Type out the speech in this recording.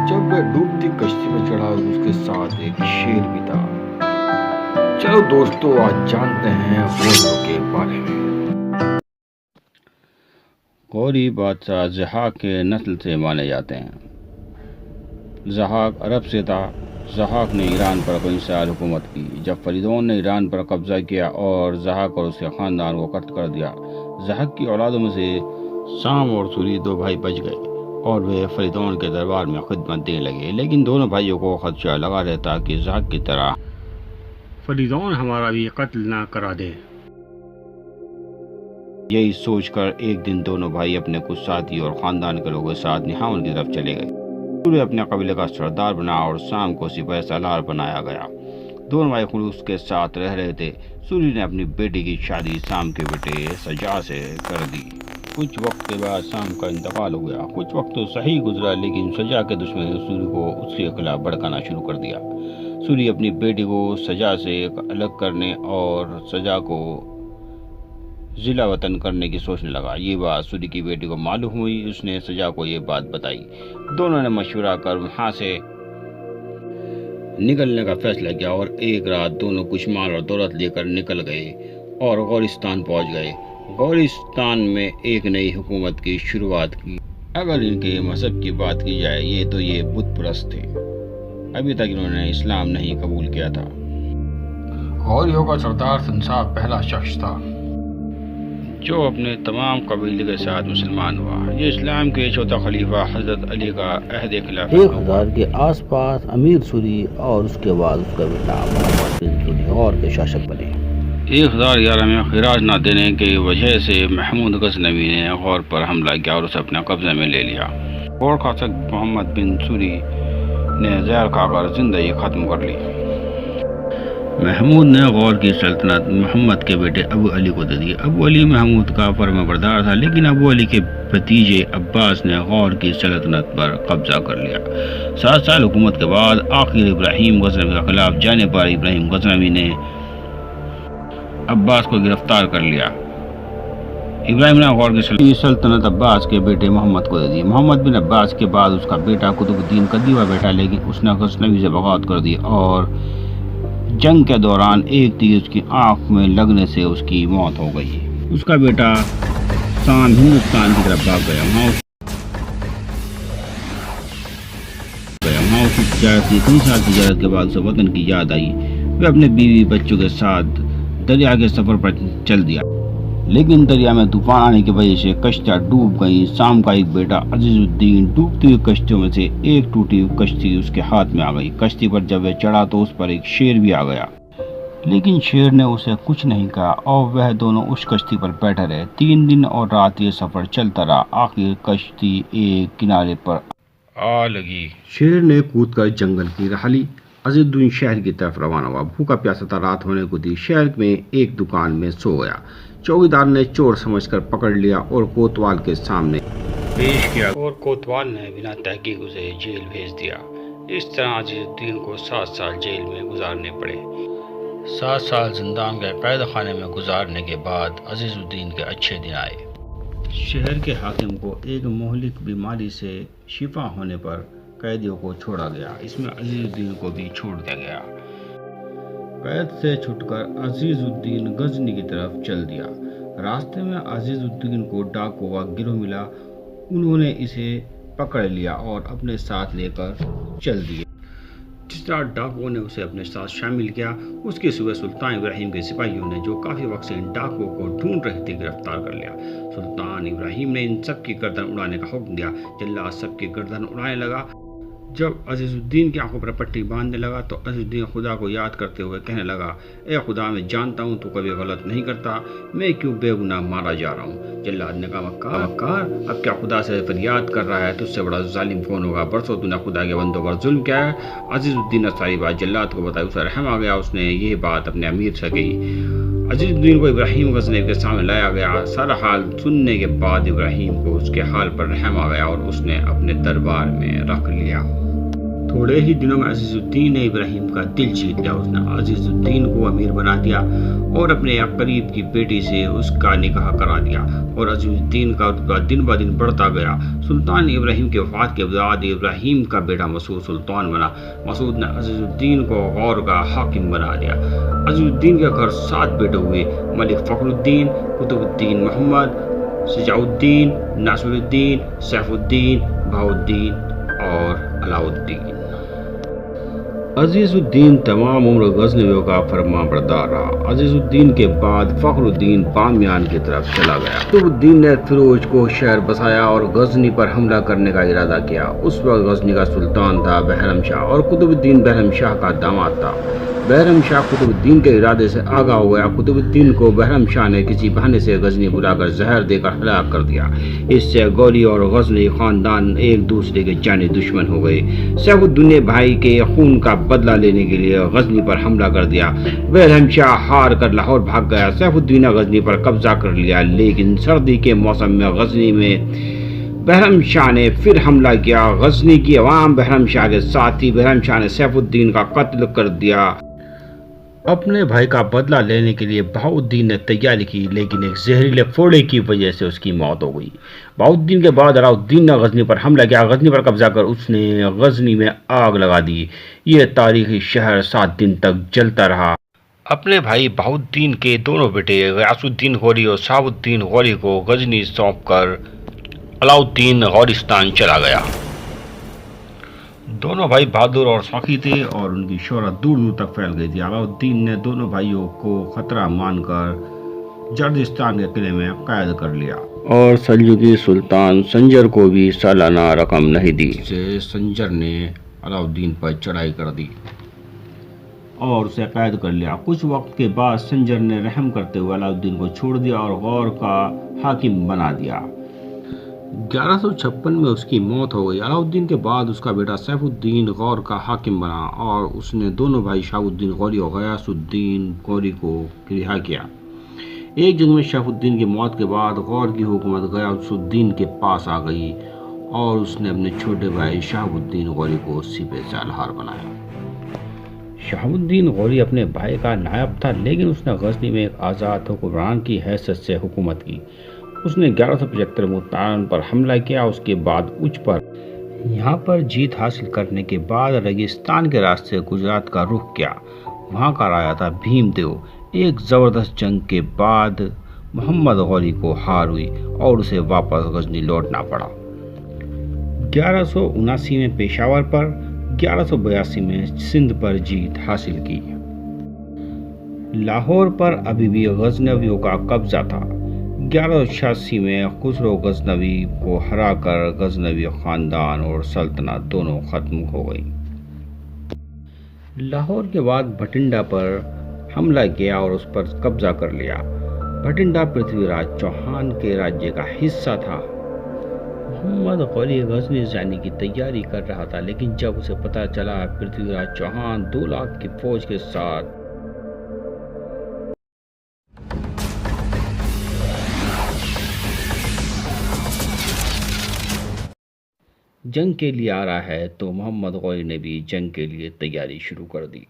جب وہ ڈوبتی کشتی میں چڑھا اس کے ساتھ ایک شیر بھی تھا۔ چلو دوستو، آج جانتے ہیں غوریوں کے بارے میں۔ غوری بادشاہ ضحاک کے نسل سے مانے جاتے ہیں۔ ضحاک عرب سے تھا۔ ضحاک نے ایران پر کئی سال حکومت کی۔ جب فریدون نے ایران پر قبضہ کیا اور ضحاک اور اس کے خاندان کو قتل کر دیا، ضحاک کی اولادوں میں سے سام اور سوری دو بھائی بچ گئے اور وہ فریدون کے دربار میں خدمت دینے لگے، لیکن دونوں بھائیوں کو خدشہ لگا رہتا کہ ضحاک کی طرح فریدون ہمارا بھی قتل نہ کرا دے۔ یہی سوچ کر ایک دن دونوں بھائی اپنے کچھ ساتھی اور خاندان کے لوگوں کے ساتھ نہاون کی طرف چلے گئے۔ سوری اپنے قبیلے کا سردار بنا اور سام کو سپہ سالار بنایا گیا۔ دونوں بھائی خلوص کے ساتھ رہ رہے تھے۔ سوری نے اپنی بیٹی کی شادی سام کے بیٹے سجا سے کر دی۔ کچھ وقت کے بعد سام کا انتقال ہو گیا۔ کچھ وقت تو صحیح گزرا، لیکن سجا کے دشمن نے سوری کو اس کے خلاف بھڑکانا شروع کر دیا۔ سوری اپنی بیٹی کو سجا سے الگ کرنے اور سجا کو ضلع وطن کرنے کی سوچنے لگا۔ یہ بات سوری کی بیٹی کو معلوم ہوئی۔ اس نے سجا کو یہ بات بتائی۔ دونوں نے مشورہ کر وہاں سے نکلنے کا فیصلہ کیا اور ایک رات دونوں کچھ مال اور دولت لے کر نکل گئے اور غورستان پہنچ گئے۔ غورستان میں ایک نئی حکومت کی شروعات کی۔ اگر ان کے مذہب کی بات کی جائے یہ بت پرست تھے۔ ابھی تک انہوں نے اسلام نہیں قبول کیا تھا۔ غوریوں کا سردار سنساب پہلا شخص تھا جو اپنے تمام قبیلے کے ساتھ مسلمان ہوا۔ یہ اسلام کے چوتھا خلیفہ حضرت علی کا عہد خلافت 1000 کے آس پاس امیر سوری اور اس کے بعد اس کا بیٹا محمد بن سوری اور کے شاشک بنے۔ 1011 میں خراج نہ دینے کی وجہ سے محمود غزنوی نے غور پر حملہ کیا اور اسے اپنے قبضے میں لے لیا۔ غور کا شخص محمد بن سوری نے زہر کھا کر زندگی ختم کر لی۔ محمود نے غور کی سلطنت محمد کے بیٹے ابو علی کو دے دی۔ ابو علی محمود کا فرما بردار تھا، لیکن ابو علی کے بھتیجے عباس نے غور کی سلطنت پر قبضہ کر لیا۔ 7 سال حکومت کے بعد آخر ابراہیم غزنوی کے خلاف جانے پر ابراہیم غزنوی نے عباس کو گرفتار کر لیا۔ ابراہیم نے غور کی سلطنت عباس کے بیٹے محمد کو دے دی۔ محمد بن عباس کے بعد اس کا بیٹا قطب الدین قدیوہ بیٹا، لیکن اس نے غزنوی سے بغاوت کر دی اور جنگ کے دوران ایک تیر اس کی آنکھ میں لگنے سے اس کی موت ہو گئی۔ اس کا بیٹا سام ہندوستان کی طرف بھاگ گیا۔ وہاں اس کی تجارت کی 3 سال تجارت کے بعد اسے وطن کی یاد آئی۔ وہ اپنے بیوی بچوں کے ساتھ دریا کے سفر پر چل دیا، لیکن دریا میں طوفان آنے کی وجہ سے کشتیاں ڈوب گئیں۔ سام کا ایک بیٹا عزیز الدین ڈوبتی ہوئی کشتیوں میں سے ایک ٹوٹی ہوئی کشتی اس کے ہاتھ میں آ گئی۔ کشتی پر جب وہ چڑھا تو اس پر ایک شیر بھی آ گیا، لیکن شیر نے اسے کچھ نہیں کہا اور وہ دونوں اس کشتی پر بیٹھے رہے۔ 3 دن اور رات یہ سفر چلتا رہا۔ آخر کشتی ایک کنارے پر آ لگی۔ شیر نے کود کر جنگل کی راہ لی۔ عزیز الدین شہر کی طرف روانہ ہوا۔ بھوکا پیاسا تھا، رات ہونے کو تھی۔ شہر میں ایک دکان میں سو گیا۔ چوکیدار نے چور سمجھ کر پکڑ لیا اور کوتوال کے سامنے پیش کیا اور کوتوال نے بنا تحقیق اسے جیل بھیج دیا۔ اس طرح عزیز الدین کو 7 سال جیل میں گزارنے پڑے۔ 7 سال زندان کے قید خانے میں گزارنے کے بعد عزیز الدین کے اچھے دن آئے۔ شہر کے حاکم کو ایک مہلک بیماری سے شفا ہونے پر قیدیوں کو چھوڑا گیا۔ اس میں عزیز الدین کو بھی چھوڑ دیا گیا۔ قید سے چھٹ کر عزیز الدین غزنی کی طرف چل دیا۔ راستے میں عزیز الدین کو ڈاکو کا گروہ ملا۔ انہوں نے اسے پکڑ لیا اور اپنے ساتھ لے کر چل دیے۔ جس طرح ڈاکوؤں نے اسے اپنے ساتھ شامل کیا، اس کی صبح سلطان ابراہیم کے سپاہیوں نے، جو کافی وقت سے ان ڈاکوؤں کو ڈھونڈ رہے تھے، گرفتار کر لیا۔ سلطان ابراہیم نے ان سب کی گردن اڑانے کا حکم دیا۔ جلاد سب کی گردن اڑانے لگا۔ جب عزیز الدین کی آنکھوں پر پٹی باندھنے لگا تو عزیز الدین خدا کو یاد کرتے ہوئے کہنے لگا، اے خدا، میں جانتا ہوں تو کبھی غلط نہیں کرتا، میں کیوں بے گناہ مارا جا رہا ہوں۔ جلاد نے کہا، مکار، اب کیا خدا سے فریاد کر رہا ہے؟ تجھ سے بڑا ظالم کون ہوگا؟ برسوں تو نے خدا کے بندوں پر ظلم کیا ہے۔ عزیز الدین نے ساری بات جلاد کو بتائی۔ اسے رحم آ گیا۔ اس نے یہ بات اپنے امیر سے کہی۔ عزیز الدین کو ابراہیم غزنوی کے سامنے لایا گیا۔ سارا حال سننے کے بعد ابراہیم کو اس کے حال پر رحم آ گیا اور اس نے اپنے دربار میں رکھ لیا۔ تھوڑے ہی دنوں میں عزیز الدین نے ابراہیم کا دل جیت لیا. اس نے عزیز الدین کو امیر بنا دیا اور اپنے قریب کی بیٹی سے اس کا نکاح کرا دیا اور عزیز الدین کا رتبہ دن بہ دن بڑھتا گیا. سلطان ابراہیم کے وفات کے بعد ابراہیم کا بیٹا مسعود سلطان بنا. مسعود نے عزیز الدین کو غور کا حاکم بنا دیا. عزیز الدین کے گھر 7 بیٹے ہوئے: ملک فخر الدین، قطب الدین محمد، شجاع الدین، ناصر الدین، سیف الدین، بہاء الدین اور علاء الدین. عزیز الدین تمام عمر غزنویوں کا فرما بردار رہا. عزیز الدین کے بعد فخر الدین بامیان کی طرف چلا گیا. قطب الدین نے فیروز کو شہر بسایا اور غزنی پر حملہ کرنے کا ارادہ کیا. اس وقت غزنی کا سلطان تھا بہرام شاہ اور قطب الدین بہرام شاہ کا داماد تھا. بہرام شاہ قطب الدین کے ارادے سے آگاہ ہو گیا. قطب الدین کو بہرام شاہ نے کسی بہانے سے غزنی بلا کر زہر دے کر ہلاک کر دیا. اس سے غوری اور غزنی خاندان ایک دوسرے کے جانی دشمن ہو گئے. سیف الدین نے بھائی کے خون کا بدلہ لینے کے لیے غزنی پر حملہ کر دیا. بہرام شاہ ہار کر لاہور بھاگ گیا. سیف الدین نے غزنی پر قبضہ کر لیا، لیکن سردی کے موسم میں غزنی میں بہرام شاہ نے پھر حملہ کیا. غزنی کی عوام بہرام شاہ کے ساتھ تھی. بہرام شاہ نے سیف الدین کا قتل کر دیا. اپنے بھائی کا بدلہ لینے کے لیے بہاء الدین نے تیاری کی، لیکن ایک زہریلے پھوڑے کی وجہ سے اس کی موت ہو گئی. بہاء الدین کے بعد علاء الدین نے غزنی پر حملہ کیا. غزنی پر قبضہ کر اس نے غزنی میں آگ لگا دی. یہ تاریخی شہر 7 دن تک جلتا رہا. اپنے بھائی بہاء الدین کے دونوں بیٹے غیاث الدین غوری اور شہاب الدین غوری کو غزنی سونپ کر علاء الدین غورستان چلا گیا. دونوں بھائی بہادر اور سخی تھے اور ان کی شہرت دور دور تک پھیل گئی تھی. علاء الدین نے دونوں بھائیوں کو خطرہ مان کر جردستان کے قلعے میں قید کر لیا اور سلجوقی سلطان سنجر کو بھی سالانہ رقم نہیں دی. سے سنجر نے علاء الدین پر چڑھائی کر دی اور اسے قید کر لیا. کچھ وقت کے بعد سنجر نے رحم کرتے ہوئے علاء الدین کو چھوڑ دیا اور غور کا حاکم بنا دیا. 1156 میں اس کی موت ہو گئی. علاء الدین کے بعد اس کا بیٹا سیف الدین غور کا حاکم بنا اور اس نے دونوں بھائی شہاب الدین غوری اور غیاث الدین غوری کو رہا کیا. ایک جنگ میں شہاب الدین کی موت کے بعد غور کی حکومت غیاث الدین کے پاس آ گئی اور اس نے اپنے چھوٹے بھائی شہاب الدین غوری کو سپہ سالار بنایا. شہاب الدین غوری اپنے بھائی کا نائب تھا، لیکن اس نے غزنی میں ایک آزاد حکمران کی حیثیت سے حکومت کی. اس نے 1175 ملتان پر حملہ کیا. اس کے بعد اچ پر یہاں پر جیت حاصل کرنے کے بعد ریگستان کے راستے گجرات کا رخ کیا. وہاں کا راجا تھا بھیم دیو. ایک زبردست جنگ کے بعد محمد غوری کو ہار ہوئی اور اسے واپس غزنی لوٹنا پڑا. 1179 میں پشاور پر، 1182 میں سندھ پر جیت حاصل کی. لاہور پر ابھی بھی غزنویوں کا قبضہ تھا. 1186 میں خسرو غزنوی کو ہرا کر غزنوی خاندان اور سلطنت دونوں ختم ہو گئی. لاہور کے بعد بھٹنڈا پر حملہ کیا اور اس پر قبضہ کر لیا. بھٹنڈا پرتھوی راج چوہان کے راجیہ کا حصہ تھا. محمد غوری غزنی جانے کی تیاری کر رہا تھا، لیکن جب اسے پتہ چلا پرتھوی راج چوہان 2 لاکھ کی فوج کے ساتھ جنگ کے لیے آ رہا ہے، تو محمد غوری نے بھی جنگ کے لیے تیاری شروع کر دی.